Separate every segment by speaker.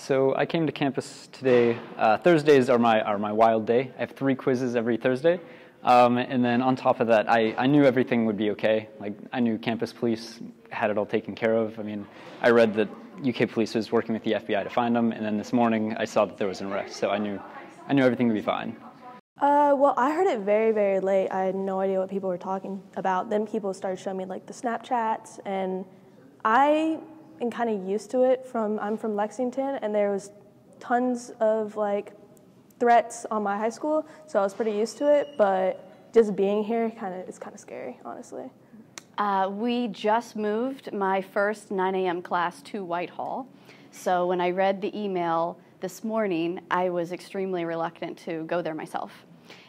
Speaker 1: So I came to campus today. Thursdays are my wild day. I have 3 quizzes every Thursday. And then on top of that, I knew everything would be okay. Like, I knew campus police had it all taken care of. I mean, I read that UK police was working with the FBI to find them, and then this morning I saw that there was an arrest, so I knew everything would be fine.
Speaker 2: Well, I heard it very, very late. I had no idea what people were talking about. Then people started showing me like the Snapchats, and I am kind of used to it. I'm from Lexington, and there was tons of like threats on my high school, so I was pretty used to it. But just being here is kind of scary, honestly.
Speaker 3: We just moved my first 9 a.m. class to Whitehall, so when I read the email this morning, I was extremely reluctant to go there myself.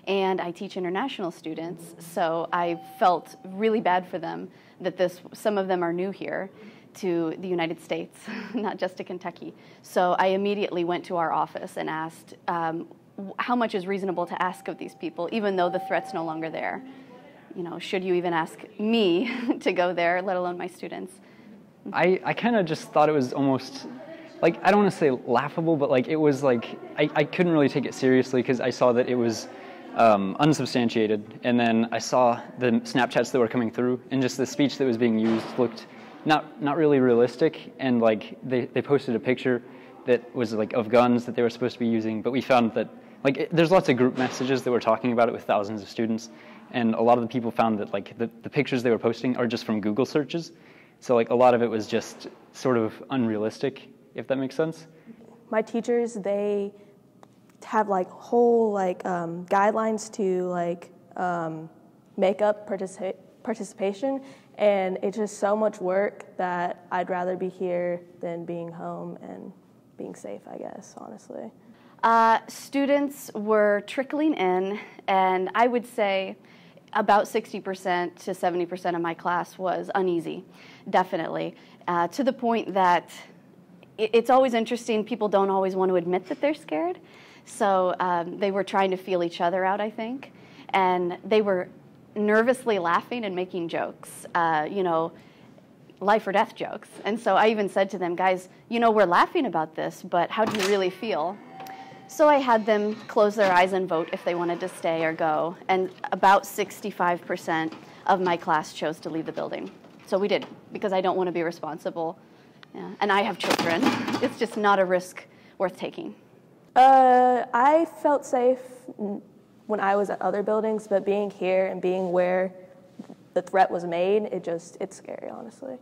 Speaker 3: And I teach international students, so I felt really bad for them that some of them are new here to the United States, not just to Kentucky. So I immediately went to our office and asked how much is reasonable to ask of these people, even though the threat's no longer there. You know, should you even ask me to go there, let alone my students?
Speaker 1: I kind of just thought it was almost, like, I don't want to say laughable, but like it was like, I couldn't really take it seriously because I saw that it was unsubstantiated, and then I saw the Snapchats that were coming through, and just the speech that was being used looked not really realistic, and like they posted a picture that was like of guns that they were supposed to be using, but we found that like there's lots of group messages that were talking about it with thousands of students, and a lot of the people found that like the pictures they were posting are just from Google searches, so like a lot of it was just sort of unrealistic, if that makes sense.
Speaker 2: My teachers, they have like whole like guidelines to like make up participation, and it's just so much work that I'd rather be here than being home and being safe, I guess, honestly.
Speaker 3: Students were trickling in, and I would say about 60% to 70% of my class was uneasy, definitely, to the point that it's always interesting. People don't always want to admit that they're scared. So they were trying to feel each other out, I think. And they were nervously laughing and making jokes, you know, life or death jokes. And so I even said to them, guys, you know, we're laughing about this, but how do you really feel? So I had them close their eyes and vote if they wanted to stay or go. And about 65% of my class chose to leave the building. So we did, because I don't want to be responsible. Yeah. And I have children. It's just not a risk worth taking.
Speaker 2: I felt safe when I was at other buildings, but being here and being where the threat was made, it's scary, honestly.